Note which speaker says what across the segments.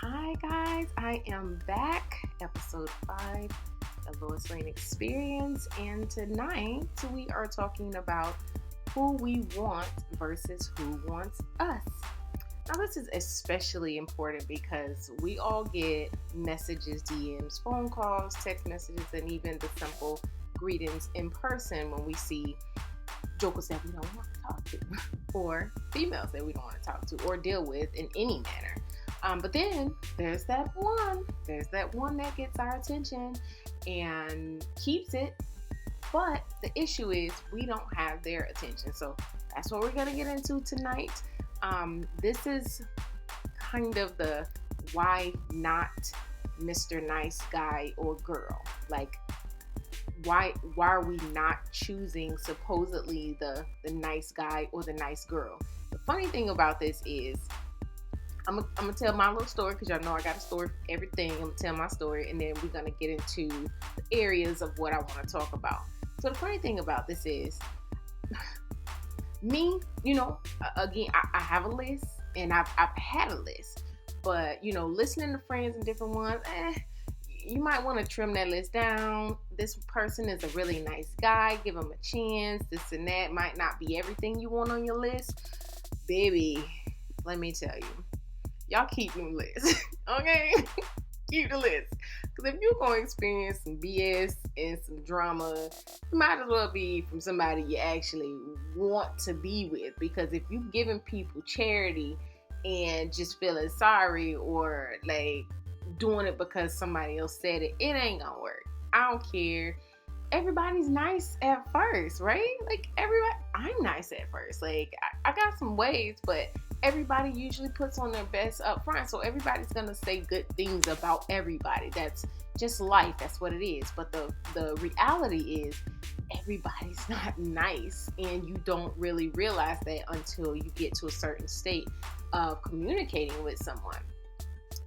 Speaker 1: Hi guys, I am back, episode 5, the Lois Lane Experience, and tonight we are talking about who we want versus who wants us. Now this is especially important because we all get messages, DMs, phone calls, text messages, and even the simple greetings in person when we see jokers that we don't want to talk to or females that we don't want to talk to or deal with in any manner. But then there's that one that gets our attention and keeps it. But the issue is we don't have their attention. So that's what we're going to get into tonight. This is kind of the why not Mr. Nice Guy or girl. Like, why are we not choosing supposedly the nice guy or the nice girl? The funny thing about this is I'm gonna tell my little story because y'all know I got a story for everything. I'm gonna tell my story and then we're gonna get into the areas of what I want to talk about. So the funny thing about this is me, again, I have a list and I've had a list, but listening to friends and different ones, you might want to trim that list down. This person is a really nice guy. Give him a chance. This and that might not be everything you want on your list. Baby, let me tell you. Y'all keep them lists, okay? Keep the list. Because if you're going to experience some BS and some drama, it might as well be from somebody you actually want to be with. Because if you're giving people charity and just feeling sorry or like doing it because somebody else said it, it ain't gonna work. I don't care. Everybody's nice at first, right? Like I'm nice at first. Like I got some ways, but everybody usually puts on their best up front. So everybody's gonna say good things about everybody. That's just life. That's what it is. But the reality is everybody's not nice, and you don't really realize that until you get to a certain state of communicating with someone.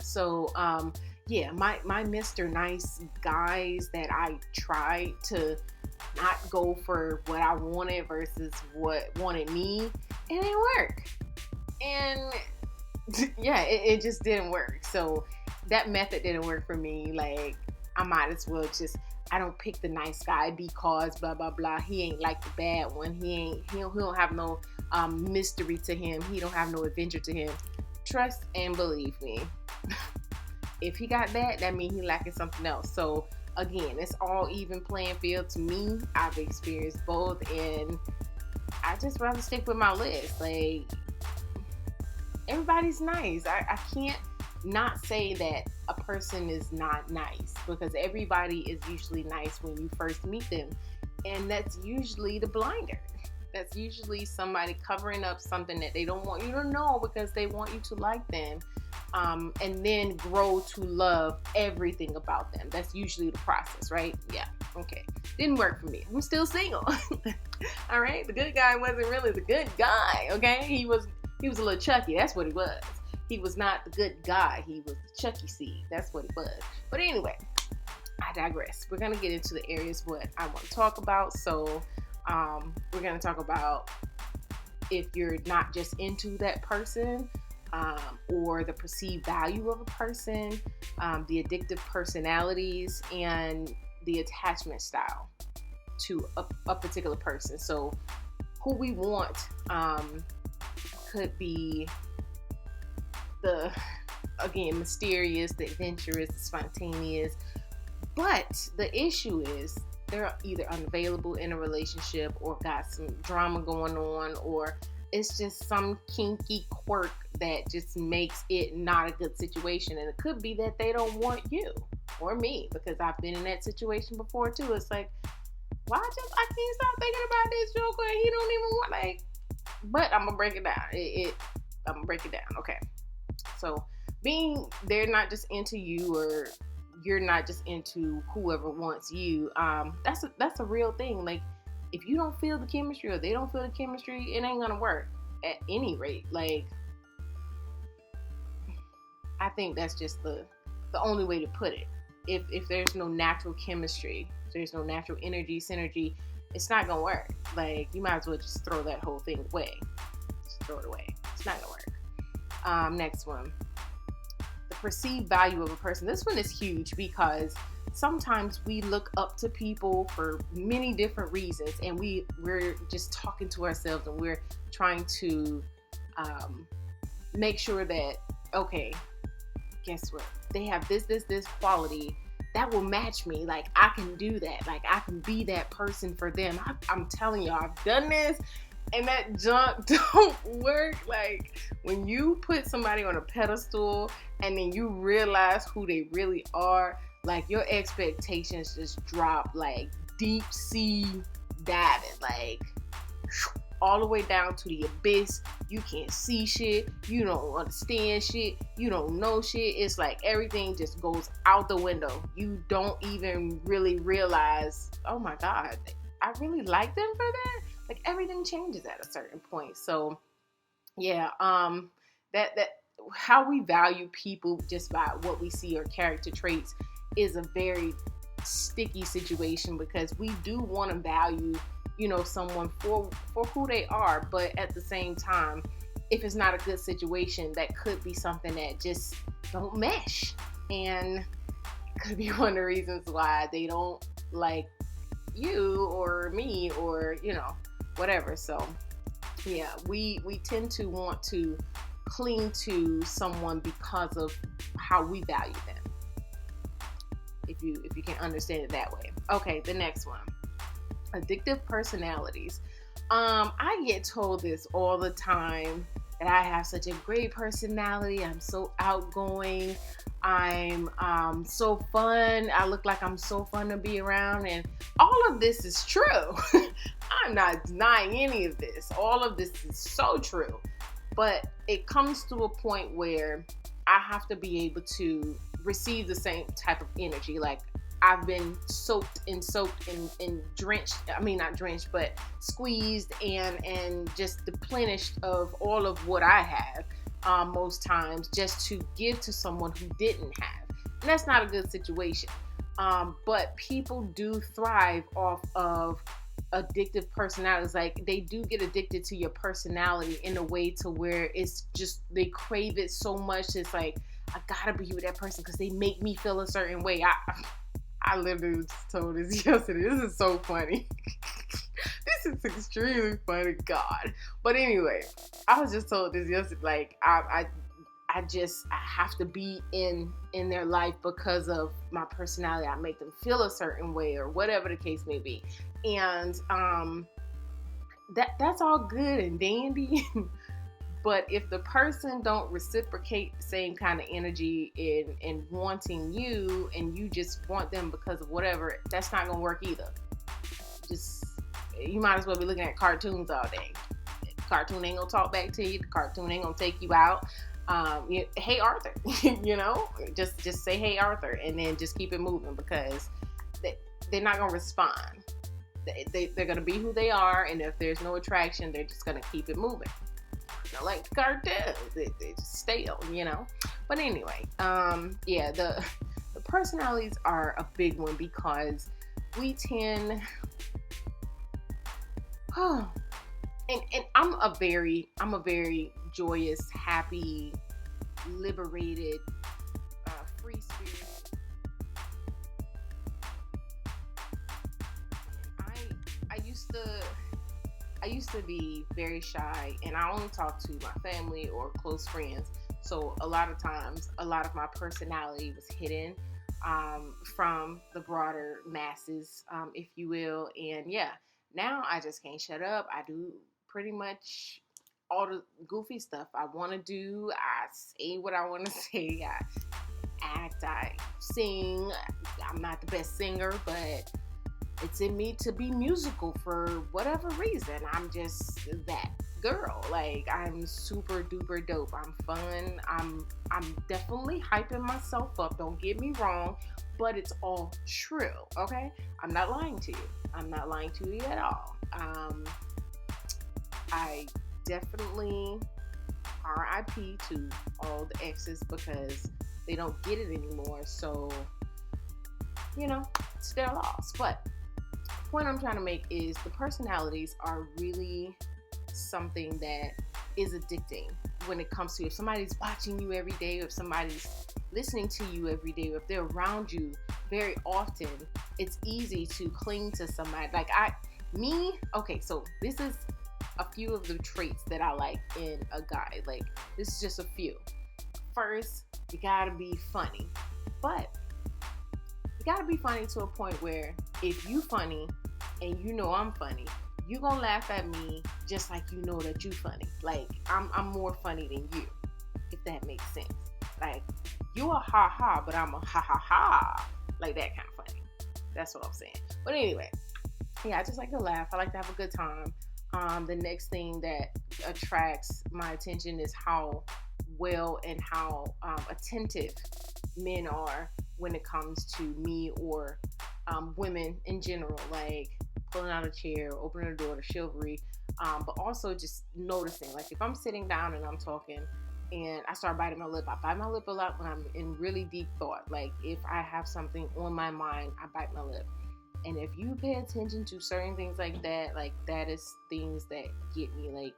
Speaker 1: So my Mr. Nice guys that I tried to not go for what I wanted versus what wanted me, it didn't work. And yeah, it just didn't work. So that method didn't work for me. Like, I might as well I don't pick the nice guy because blah blah blah. He ain't like the bad one. He don't have no mystery to him. He don't have no adventure to him. Trust and believe me. If he got that means he lacking something else. So again, it's all even playing field to me. I've experienced both, and I just rather stick with my list. Like, everybody's nice. I can't not say that a person is not nice, because everybody is usually nice when you first meet them, and that's usually the blinder. That's usually somebody covering up something that they don't want you to know because they want you to like them, and then grow to love everything about them. That's usually the process, right? Yeah, okay. Didn't work for me. I'm still single. All right? The good guy wasn't really the good guy, okay? He was a little Chucky. That's what he was. He was not the good guy. He was the Chucky seed. That's what it was. But anyway, I digress. We're going to get into the areas what I want to talk about. So we're going to talk about if you're not just into that person, or the perceived value of a person, the addictive personalities, and the attachment style to a particular person. So who we want could be the, again, mysterious, the adventurous, the spontaneous. But the issue is they're either unavailable in a relationship or got some drama going on, or it's just some kinky quirk that just makes it not a good situation. And it could be that they don't want you or me, because I've been in that situation before too. It's like, I can't stop thinking about this joker and he don't even want, like, but I'm gonna break it down. I'm gonna break it down. Okay. So they're not just into you, or you're not just into whoever wants you. That's a real thing. Like, if you don't feel the chemistry or they don't feel the chemistry, it ain't gonna work at any rate. Like, I think that's just the only way to put it. If there's no natural chemistry, if there's no natural energy, synergy, it's not gonna work. Like, you might as well just throw that whole thing away. Just throw it away. It's not gonna work. Next one. The perceived value of a person. This one is huge because sometimes we look up to people for many different reasons, and we're just talking to ourselves, and we're trying to make sure that, okay, guess what? They have this quality that will match me. Like, I can do that. Like, I can be that person for them. I'm telling y'all, I've done this, and that junk don't work. Like, when you put somebody on a pedestal and then you realize who they really are, like, your expectations just drop like deep sea diving, like all the way down to the abyss. You can't see shit. You don't understand shit. You don't know shit. It's like everything just goes out the window. You don't even really realize, oh my God, I really like them for that. Like, everything changes at a certain point. So yeah, that how we value people just by what we see or character traits is a very sticky situation, because we do want to value, someone for who they are, but at the same time, if it's not a good situation, that could be something that just don't mesh, and could be one of the reasons why they don't like you or me, or whatever. So yeah, we tend to want to cling to someone because of how we value them, if you can understand it that way. Okay, the next one. Addictive personalities. I get told this all the time, that I have such a great personality. I'm so outgoing. I'm so fun. I look like I'm so fun to be around. And all of this is true. I'm not denying any of this. All of this is so true. But it comes to a point where I have to be able to receive the same type of energy. Like, I've been soaked and drenched. I mean, not drenched, but squeezed and just deplenished of all of what I have most times, just to give to someone who didn't have. And that's not a good situation. But people do thrive off of addictive personalities. Like, they do get addicted to your personality in a way to where it's just, they crave it so much. It's like, I gotta be with that person because they make me feel a certain way. I literally just told this yesterday. This is so funny. This is extremely funny, God. But anyway, I was just told this yesterday. Like, I have to be in their life because of my personality. I make them feel a certain way, or whatever the case may be. And that's all good and dandy. But if the person don't reciprocate the same kind of energy in wanting you, and you just want them because of whatever, that's not gonna work either. You might as well be looking at cartoons all day. The cartoon ain't gonna talk back to you. The cartoon ain't gonna take you out. Hey Arthur, just say hey Arthur, and then just keep it moving, because they're not gonna respond. They're gonna be who they are, and if there's no attraction, they're just gonna keep it moving. Like cartoons, it's stale, But anyway, the personalities are a big one, because we tend, and I'm a very joyous, happy, liberated, free spirit. I used to be very shy, and I only talked to my family or close friends. So a lot of times, a lot of my personality was hidden from the broader masses, if you will. And yeah, now I just can't shut up. I do pretty much all the goofy stuff I want to do. I say what I want to say. I act, I sing. I'm not the best singer, but it's in me to be musical for whatever reason. I'm just that girl. Like, I'm super duper dope. I'm fun. I'm definitely hyping myself up. Don't get me wrong, but it's all true. Okay, I'm not lying to you. I'm not lying to you at all. I definitely RIP to all the exes, because they don't get it anymore. So, it's their loss. But the point I'm trying to make is the personalities are really something that is addicting when it comes to, if somebody's watching you every day, or if somebody's listening to you every day, or if they're around you very often, it's easy to cling to somebody. Like okay, so this is a few of the traits that I like in a guy. Like, this is just a few. First, you gotta be funny. But you gotta be funny to a point where if you funny and you know I'm funny, you gonna laugh at me just like you know that you funny. Like, I'm more funny than you, if that makes sense. Like, you a ha ha, but I'm a ha ha ha. Like, that kind of funny. That's what I'm saying. But anyway, yeah, I just like to laugh. I like to have a good time. The next thing that attracts my attention is how well and how attentive men are when it comes to me, or women in general. Like, pulling out a chair, opening the door, to chivalry, but also just noticing. Like, if I'm sitting down and I'm talking and I start biting my lip, I bite my lip a lot when I'm in really deep thought. Like, if I have something on my mind, I bite my lip. And if you pay attention to certain things like that is things that get me, like,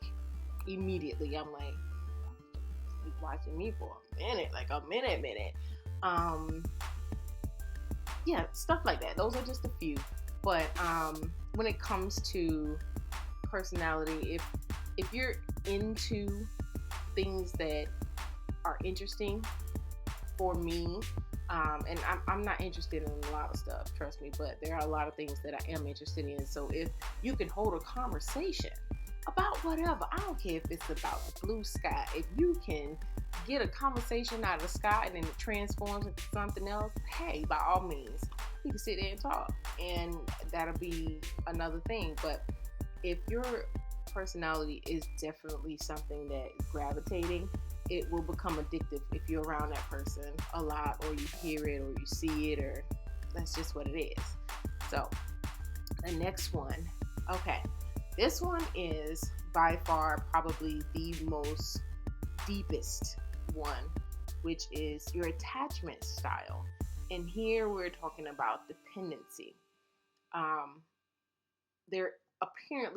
Speaker 1: immediately. I'm like, keep watching me for a minute, like a minute. Yeah, stuff like that. Those are just a few. But when it comes to personality, if you're into things that are interesting for me, and I'm not interested in a lot of stuff, trust me, but there are a lot of things that I am interested in. So if you can hold a conversation about whatever, I don't care if it's about the blue sky, if you can get a conversation out of the sky and then it transforms into something else, hey, by all means, we can sit there and talk, and that'll be another thing. But if your personality is definitely something that is gravitating, it will become addictive if you're around that person a lot, or you hear it, or you see it, or that's just what it is. So the next one, okay, this one is by far probably the most deepest one, which is your attachment style. And here we're talking about dependency.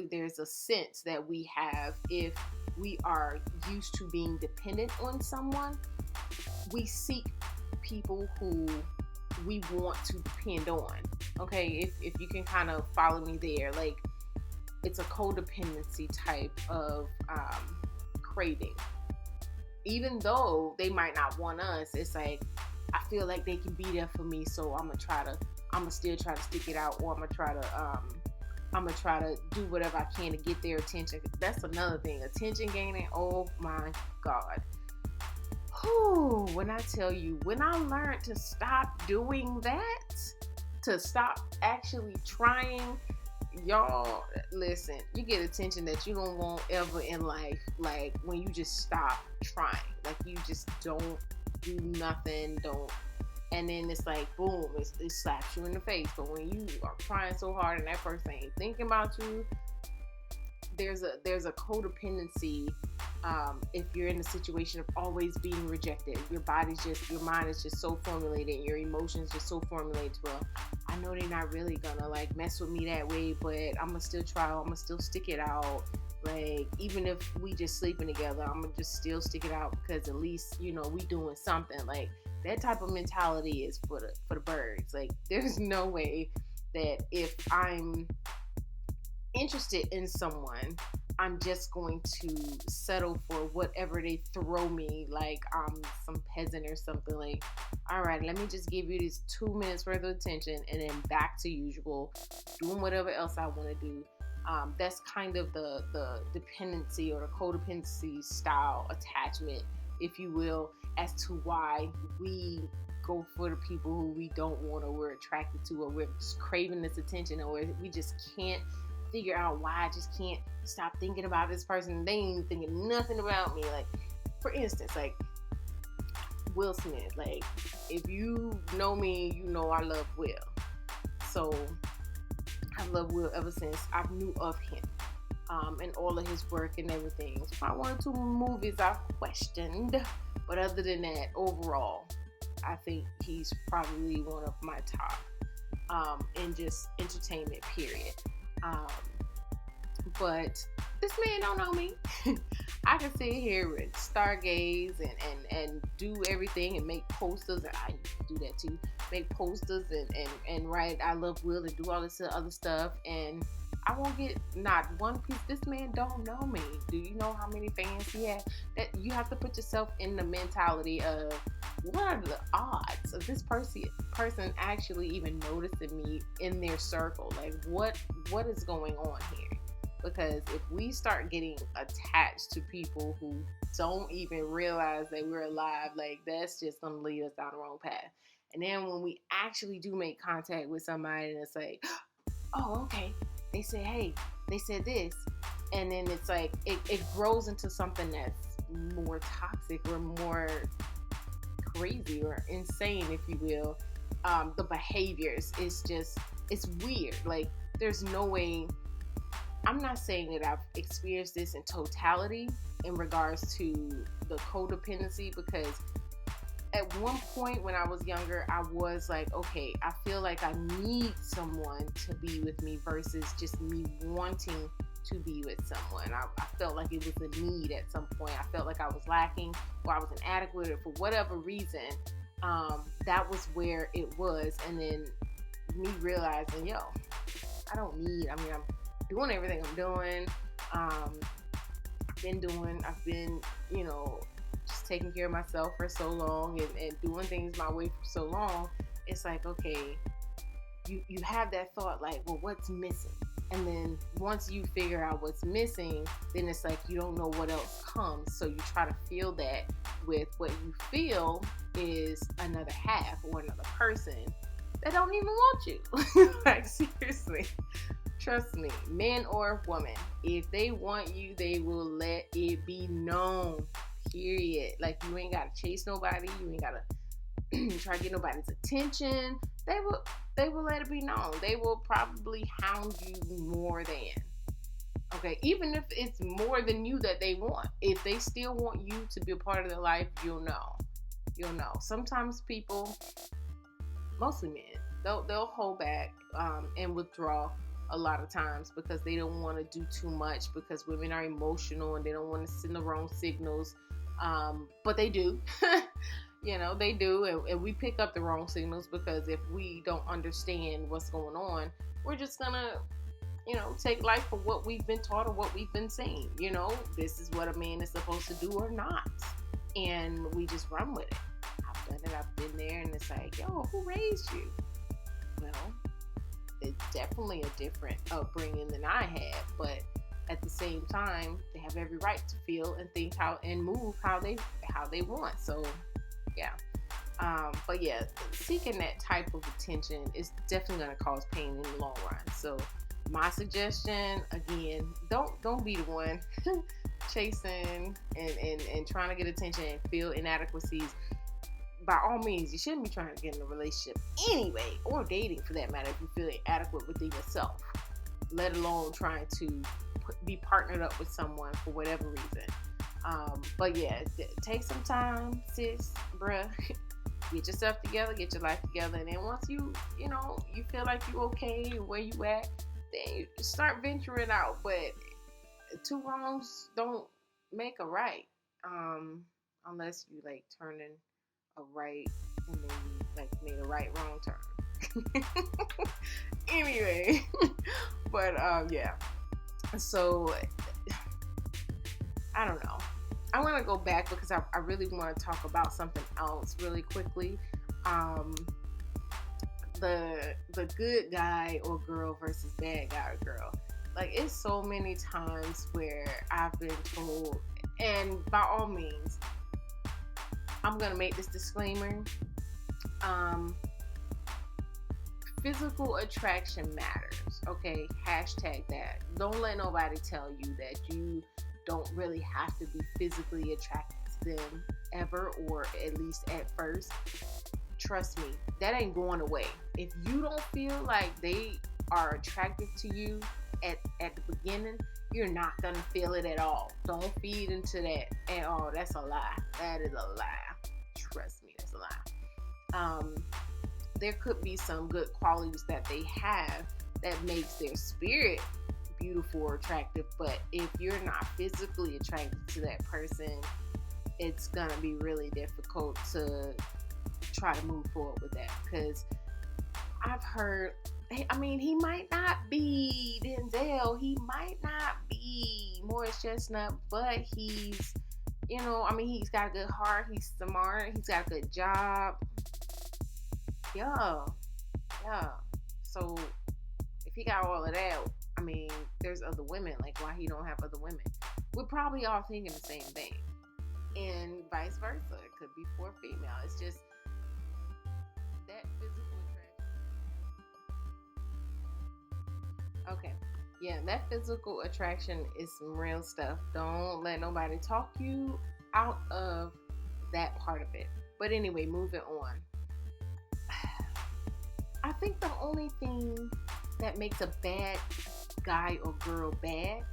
Speaker 1: There's a sense that we have, if we are used to being dependent on someone, we seek people who we want to depend on. Okay, if you can kind of follow me there, like, it's a codependency type of craving. Even though they might not want us, it's like, I feel like they can be there for me, so I'm gonna still try to stick it out, or I'm gonna try to do whatever I can to get their attention. That's another thing, attention gaining. Oh my God. Whew, when I tell you, when I learned to stop doing that, to stop actually trying, y'all, listen, you get attention that you don't want ever in life. Like, when you just stop trying, like, you just don't do nothing, and then it's like, boom, it slaps you in the face. But when you are trying so hard and that person ain't thinking about you, there's a codependency. If you're in a situation of always being rejected, your mind is just so formulated, your emotions just so formulated to, well, I know they're not really gonna, like, mess with me that way, but I'm gonna still try, I'm gonna still stick it out. Like, even if we just sleeping together, I'm gonna just still stick it out, because at least, we doing something. Like, that type of mentality is for the birds. Like, there's no way that if I'm interested in someone, I'm just going to settle for whatever they throw me, like I'm some peasant or something. Like, all right, let me just give you this 2 minutes worth of attention, and then back to usual, doing whatever else I want to do. That's kind of the dependency, or the codependency style attachment, if you will, as to why we go for the people who we don't want, or we're attracted to, or we're just craving this attention, or we just can't figure out why I just can't stop thinking about this person. They ain't thinking nothing about me. Like, for instance, like Will Smith. Like, if you know me, you know I love Will. So I've loved Will ever since I knew of him, and all of his work and everything. It's probably one or two movies I've questioned, but other than that, overall, I think he's probably one of my top in just entertainment, period. But this man don't know me. I can sit here and stargaze and do everything and make posters. And I do that too. Make posters and write I love Will and do all this other stuff. And I won't get not one piece. This man don't know me. Do you know how many fans he has? That you have to put yourself in the mentality of what are the odds of this person actually even noticing me in their circle? Like what is going on here? Because if we start getting attached to people who don't even realize that we're alive, like that's just gonna lead us down the wrong path. And then when we actually do make contact with somebody and it's like, oh, okay, they said, hey, they said this. And then it's like, it grows into something that's more toxic or more crazy or insane, if you will. The behaviors is just, it's weird. Like, there's no way, I'm not saying that I've experienced this in totality in regards to the codependency, because at one point when I was younger, I was like, okay, I feel like I need someone to be with me versus just me wanting to be with someone. I felt like it was a need at some point. I felt like I was lacking or I was inadequate or for whatever reason. That was where it was. And then me realizing, I don't need, I'm doing everything I'm doing. I've been, just taking care of myself for so long and doing things my way for so long. It's like, okay, you have that thought like, well, what's missing? And then once you figure out what's missing, then it's like you don't know what else comes. So you try to fill that with what you feel is another half or another person that don't even want you. Like, seriously. Trust me, man or woman, if they want you, they will let it be known. Period. Like, you ain't gotta chase nobody. You ain't gotta try to get nobody's attention. They will let it be known. They will probably hound you more than. Okay, even if it's more than you that they want. If they still want you to be a part of their life, you'll know. You'll know. Sometimes people, mostly men, they'll hold back and withdraw a lot of times because they don't want to do too much, because women are emotional and they don't want to send the wrong signals. But they do. They do, and we pick up the wrong signals because if we don't understand what's going on, we're just gonna, take life for what we've been taught or what we've been seeing. This is what a man is supposed to do or not, and we just run with it. I've done it. I've been there, and it's like, who raised you? Well, it's definitely a different upbringing than I had, but at the same time, they have every right to feel and think how and move how they want. So, yeah. But yeah, seeking that type of attention is definitely going to cause pain in the long run. So, my suggestion, again, don't be the one chasing and trying to get attention and feel inadequacies. By all means, you shouldn't be trying to get in a relationship anyway, or dating for that matter, if you feel inadequate within yourself, let alone trying to be partnered up with someone for whatever reason. But yeah, take some time, sis, bruh. Get yourself together, get your life together, and then once you feel like you okay where you at, then you start venturing out. But two wrongs don't make a right, unless you like turning a right and then you like made a right wrong turn. Anyway, but yeah. So I don't know. I want to go back because I really want to talk about something else really quickly. The good guy or girl versus bad guy or girl. Like, it's so many times where I've been told, and by all means, I'm going to make this disclaimer. Physical attraction matters, okay? Hashtag that. Don't let nobody tell you that you don't really have to be physically attracted to them ever, or at least at first. Trust me, that ain't going away. If you don't feel like they are attracted to you at the beginning, you're not going to feel it at all. Don't feed into that at all. That's a lie. That is a lie. Trust me, that's a lie. There could be some good qualities that they have that makes their spirit beautiful or attractive, but if you're not physically attracted to that person, it's gonna be really difficult to try to move forward with that. Because I've heard, I mean, he might not be Denzel, he might not be Morris Chestnut, but he's, I mean, he's got a good heart, he's smart, he's got a good job. Yeah, yeah. So if he got all of that, I mean, there's other women. Like, why he don't have other women? We're probably all thinking the same thing, and vice versa. It could be for a female. It's just that physical attraction. Okay, yeah, that physical attraction is some real stuff. Don't let nobody talk you out of that part of it. But anyway, moving on. I think the only thing that makes a bad guy or girl bad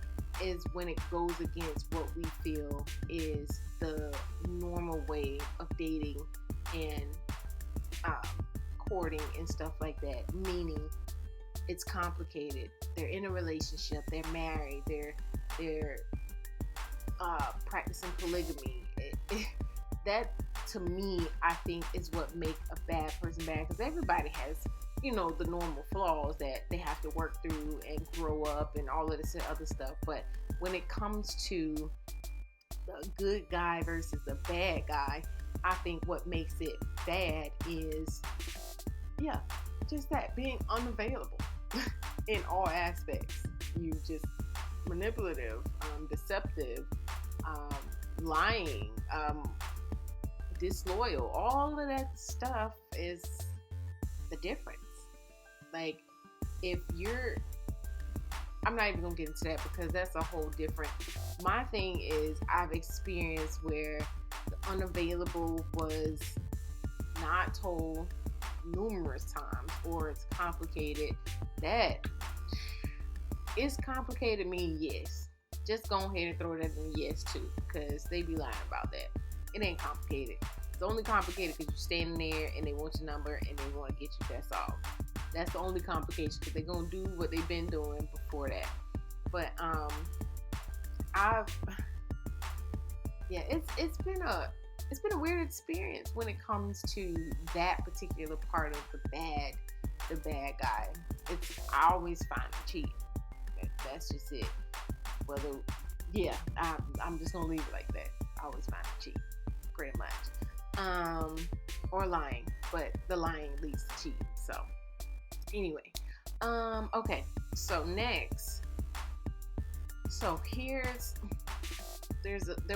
Speaker 1: is when it goes against what we feel is the normal way of dating and courting and stuff like that. Meaning, it's complicated. They're in a relationship. They're married. They're practicing polygamy. That, to me, I think is what makes a bad person bad, because everybody has, the normal flaws that they have to work through and grow up and all of this other stuff. But when it comes to the good guy versus the bad guy, I think what makes it bad is, just that, being unavailable in all aspects. You just manipulative, deceptive, lying, disloyal. All of that stuff is the difference. Like, if you're, I'm not even gonna get into that because that's a whole different. My thing is, I've experienced where the unavailable was not told numerous times, or it's complicated. That it's complicated, mean yes. Just go ahead and throw that in yes too, because they be lying about that. It ain't complicated. It's only complicated because you're standing there and they want your number and they want to get you. That's all. That's the only complication, because they're gonna do what they've been doing before that. But it's been a weird experience when it comes to that particular part of the bad guy. I always find him cheating. That's just it. I'm just gonna leave it like that. I always find him cheating, pretty much, or lying. But the lying leads to cheating. So anyway, okay. So next, there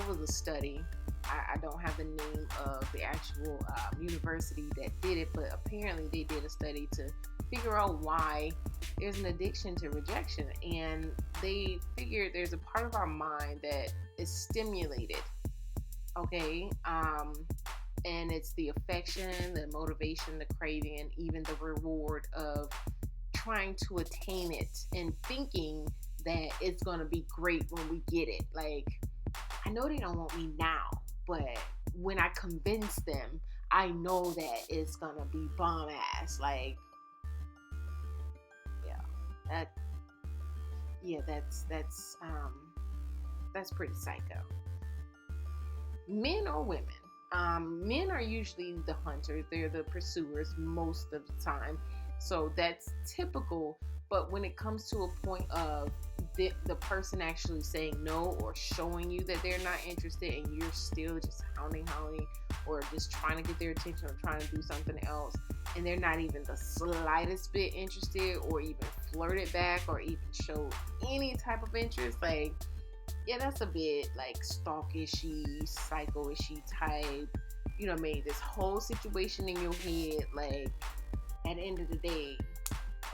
Speaker 1: was a study. I don't have the name of the actual university that did it, but apparently they did a study to figure out why there's an addiction to rejection. And they figured there's a part of our mind that is stimulated, okay? And it's the affection, the motivation, the craving, and even the reward of trying to attain it and thinking that it's going to be great when we get it. Like, I know they don't want me now, but when I convince them, I know that it's going to be bomb ass. Like, that's pretty psycho. Men or women? Men are usually the hunters. They're the pursuers most of the time. So that's typical. But when it comes to a point of the person actually saying no, or showing you that they're not interested, and you're still just hounding, or just trying to get their attention, or trying to do something else, and they're not even the slightest bit interested, or even flirted back, or even showed any type of interest, like, that's a bit like stalkishy, psycho-ishy type. You know, made this whole situation in your head. Like, at the end of the day,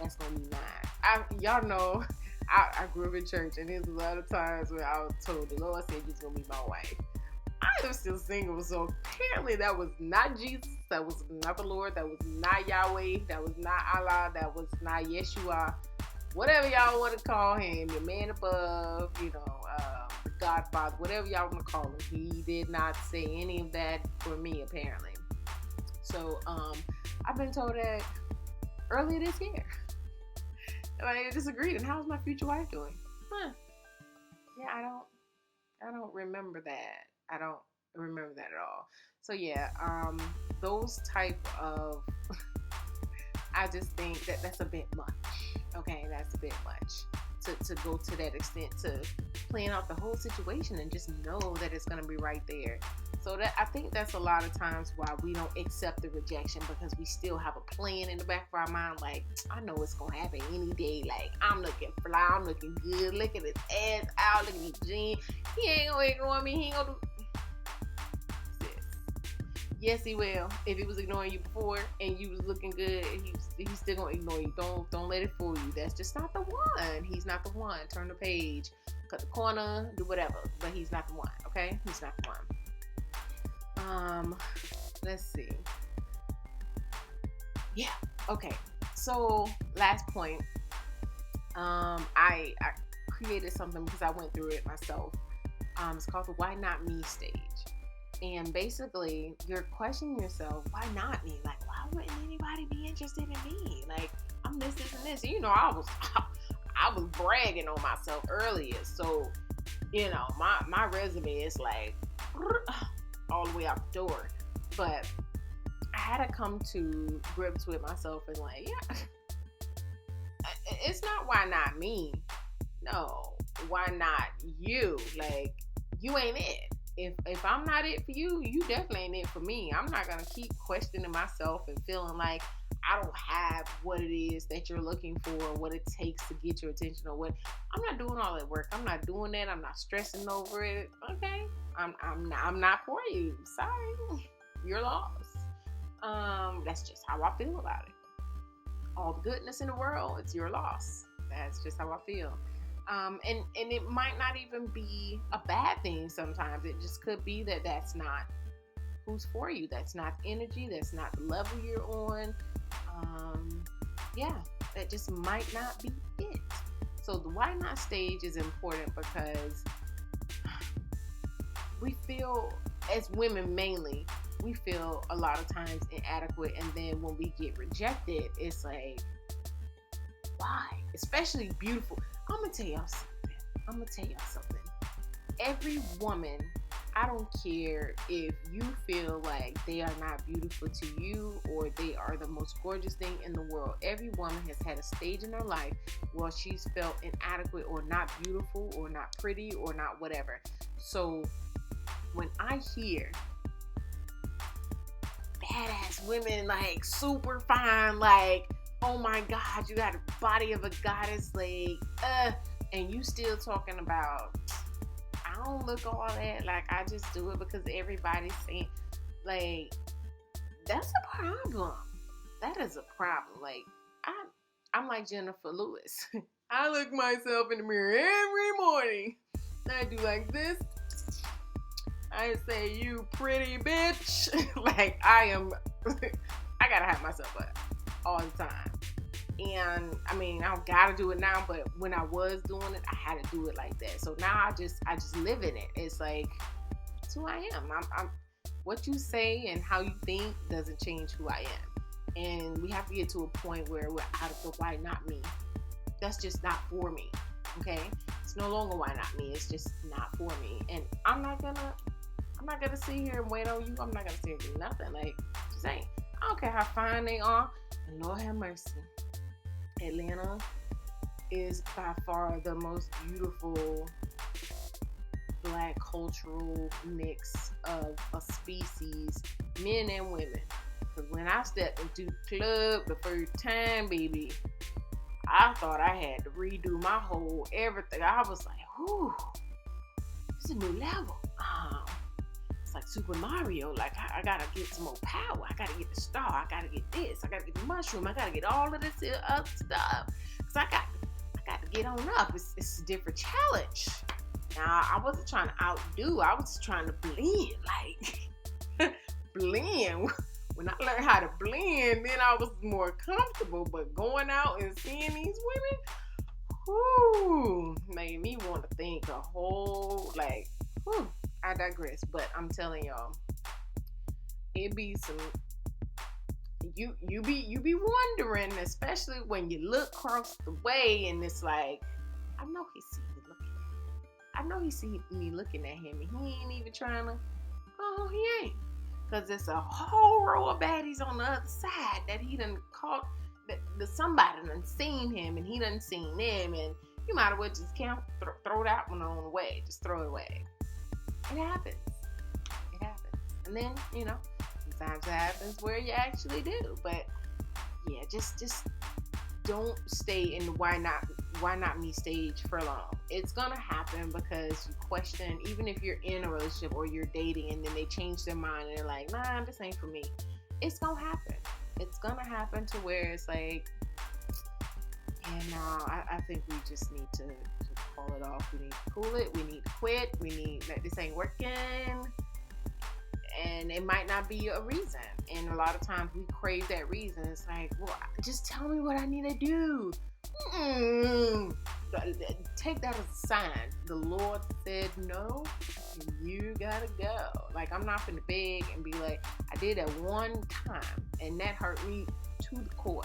Speaker 1: that's gonna be mine. Y'all know, I grew up in church, and there's a lot of times where I was told the Lord said he's gonna be my wife. I am still single, so apparently that was not Jesus, that was not the Lord, that was not Yahweh, that was not Allah, that was not Yeshua, whatever y'all want to call him, your man above, the Godfather, whatever y'all want to call him. He did not say any of that for me, apparently. So I've been told that earlier this year. And I disagreed. And how's my future wife doing? Huh. Yeah, I don't remember that. I don't remember that at all. So yeah, those type of I just think that that's a bit much. Okay, that's a bit much to go to that extent to plan out the whole situation and just know that it's gonna be right there. So that I think that's a lot of times why we don't accept the rejection because we still have a plan in the back of our mind. Like I know it's gonna happen any day. Like I'm looking fly, I'm looking good. Look at his ass out, look at his jeans. He ain't gonna ignore me. He ain't gonna do. Yes, he will. If he was ignoring you before and you was looking good, he's still gonna ignore you. Don't let it fool you. That's just not the one. He's not the one. Turn the page, cut the corner, do whatever. But he's not the one. Okay, he's not the one. Let's see. Yeah. Okay. So last point. I created something because I went through it myself. It's called the "Why Not Me" stage. And basically, you're questioning yourself, why not me? Like, why wouldn't anybody be interested in me? Like, I'm this, and this. You know, I was bragging on myself earlier. So, you know, my resume is like all the way out the door. But I had to come to grips with myself and like, yeah, it's not why not me. No, why not you? Like, you ain't it. If I'm not it for you, you definitely ain't it for me. I'm not gonna keep questioning myself and feeling like I don't have what it is that you're looking for, or what it takes to get your attention, or what. I'm not doing all that work. I'm not doing that. I'm not stressing over it. Okay, I'm not for you. Sorry, you're lost. That's just how I feel about it. All the goodness in the world, it's your loss. That's just how I feel. And it might not even be a bad thing sometimes. It just could be that that's not who's for you. That's not energy. That's not the level you're on. Yeah, that just might not be it. So the why not stage is important because we feel, as women mainly, we feel a lot of times inadequate. And then when we get rejected, it's like, why? Especially beautiful. I'm gonna tell y'all something. Every woman, I don't care if you feel like they are not beautiful to you or they are the most gorgeous thing in the world. Every woman has had a stage in her life where she's felt inadequate or not beautiful or not pretty or not whatever. So when I hear badass women, like super fine, like, oh my God, you got a body of a goddess, like, and you still talking about, I don't look all that, like, I just do it because everybody's saying, like, that's a problem. That is a problem. Like, I'm like Jennifer Lewis. I look myself in the mirror every morning. I do like this. I say, you pretty bitch. Like, I gotta have myself up all the time. And I mean, I don't gotta do it now, but when I was doing it, I had to do it like that. So now I just live in it. It's like, it's who I am. I'm what you say and how you think doesn't change who I am. And we have to get to a point where we're out of the why not me. That's just not for me. Okay? It's no longer why not me. It's just not for me. And I'm not gonna sit here and wait on you. I'm not gonna sit here and do nothing. Like, just ain't. I don't care how fine they are. And Lord have mercy. Atlanta is by far the most beautiful Black cultural mix of a species, men and women. Because when I stepped into the club the first time, baby, I thought I had to redo my whole everything. I was like, whew, it's a new level. It's like Super Mario. Like, I gotta get some more power. I gotta get the star. I gotta get this. I gotta get the mushroom. I gotta get all of this other stuff. Because I got to get on up. It's a different challenge. Now, I wasn't trying to outdo. I was trying to blend. Like, blend. When I learned how to blend, then I was more comfortable. But going out and seeing these women, whoo, made me want to think a whole, like, whew. I digress, but I'm telling y'all, it be some, you be wondering, especially when you look across the way and it's like, I know he see me I know he see me looking at him, and he ain't even trying to. Oh, he ain't. Because it's a whole row of baddies on the other side that he done caught, that somebody done seen him, and he done seen them, and you might as well just throw that one on away. Just throw it away. It happens. It happens. And then, sometimes it happens where you actually do. But yeah, just don't stay in the why not me stage for long. It's gonna happen because you question, even if you're in a relationship or you're dating and then they change their mind and they're like, nah, this ain't for me. It's gonna happen. It's gonna happen to where it's like, yeah, no, I think we just need to call it off. We need to cool it. We need to quit. We need that this ain't working. And it might not be a reason. And a lot of times we crave that reason. It's like, well, just tell me what I need to do. Take that as a sign. The Lord said no, you gotta go. Like, I'm not gonna beg and be like, I did that one time and that hurt me to the core.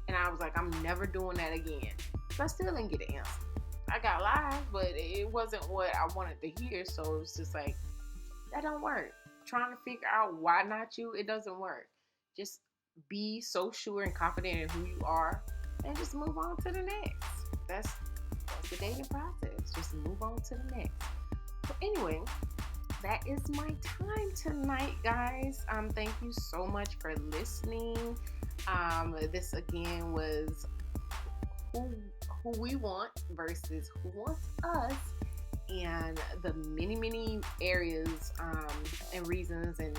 Speaker 1: And I was like, I'm never doing that again. So I still didn't get an answer. I got lies, but it wasn't what I wanted to hear. So it was just like, that don't work. Trying to figure out why not you, it doesn't work. Just be so sure and confident in who you are and just move on to the next. That's the dating process. Just move on to the next. So anyway, that is my time tonight, guys. Thank you so much for listening. This again was who we want versus who wants us, and the many areas and reasons and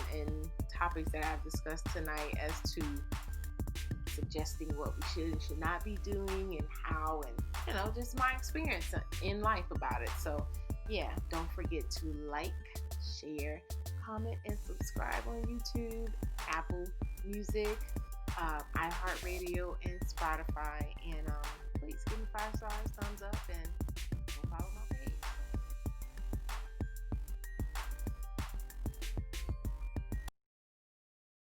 Speaker 1: topics that I've discussed tonight as to suggesting what we should and should not be doing and how, and just my experience in life about it. So yeah, don't forget to like, share, comment, and subscribe on YouTube, Apple Music, iHeartRadio, and Spotify. And please give me 5 stars